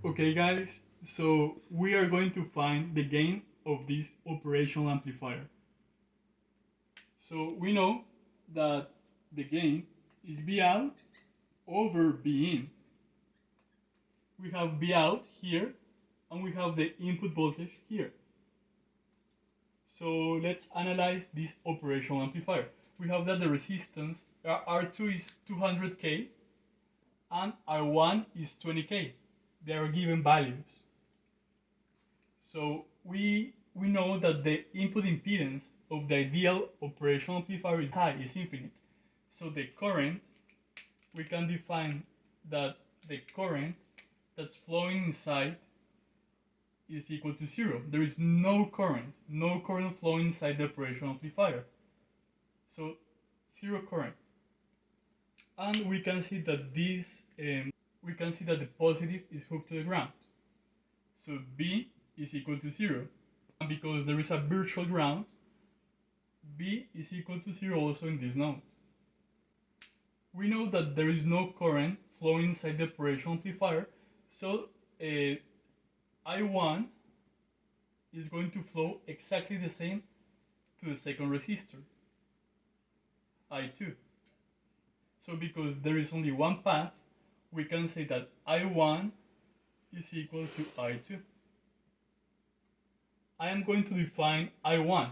Okay guys, so we are going to find the gain of this operational amplifier. So we know that the gain is B out over B in. We have B out here and we have the input voltage here. So let's analyze this operational amplifier. We have that the resistance R2 is 200K and R1 is 20K. They are given values. So we know that the input impedance of the ideal operational amplifier is high, is infinite. So the current, we can define that the current that's flowing inside is equal to 0. There is no current flowing inside the operational amplifier. So 0 current. And we can see that the positive is hooked to the ground. So B is equal to 0. And because there is a virtual ground, B is equal to 0 also in this node. We know that there is no current flowing inside the operational amplifier, so I1 is going to flow exactly the same to the second resistor, I2. So because there is only one path, we can say that I1 is equal to I2. I am going to define I1.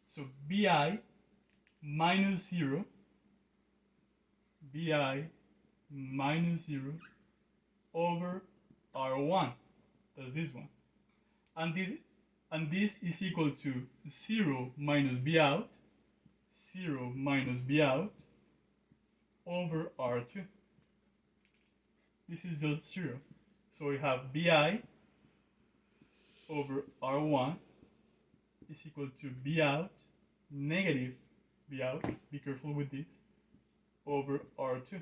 So Bi minus 0, Bi minus 0 over R1. That's this one. And this is equal to 0 minus B out, 0 minus B out over R2. This is just 0. So we have Bi over R1 is equal to B out, negative B out, be careful with this, over R2.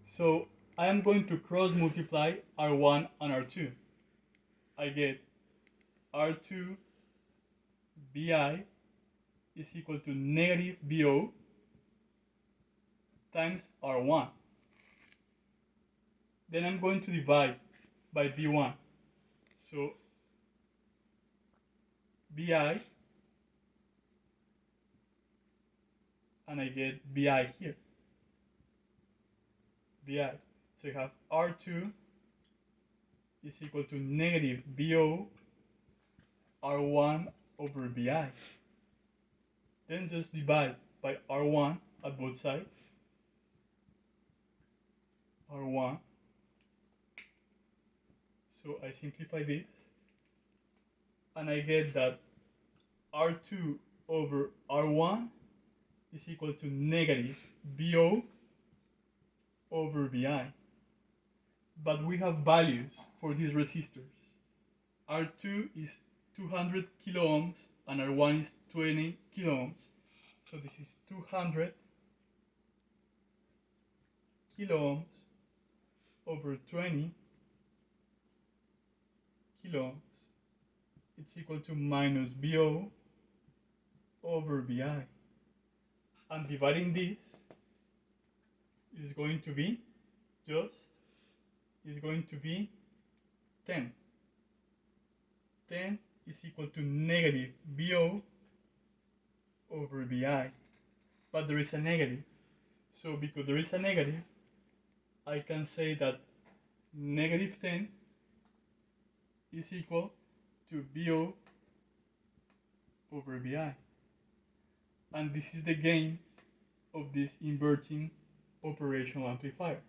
So I am going to cross multiply R1 and R2. I get R2 Bi is equal to negative Bo times R1. Then I'm going to divide by B1. So Bi, and I get Bi here. Bi. So you have R2 is equal to negative Bo R1 over Bi. Then just divide by R1 at both sides. R1. So I simplify this. And I get that R2 over R1 is equal to negative Bo over Bi. But we have values for these resistors. R2 is 200 kilo ohms and R1 is 20 kilo ohms. So this is 200 kilo ohms over 20 kilo ohms. It's equal to minus Bo over Bi. And dividing this is going to be 10. 10 is equal to negative Bo over Bi. But there is a negative. So because there is a negative, I can say that negative 10 is equal to Bo over Bi. And this is the gain of this inverting operational amplifier.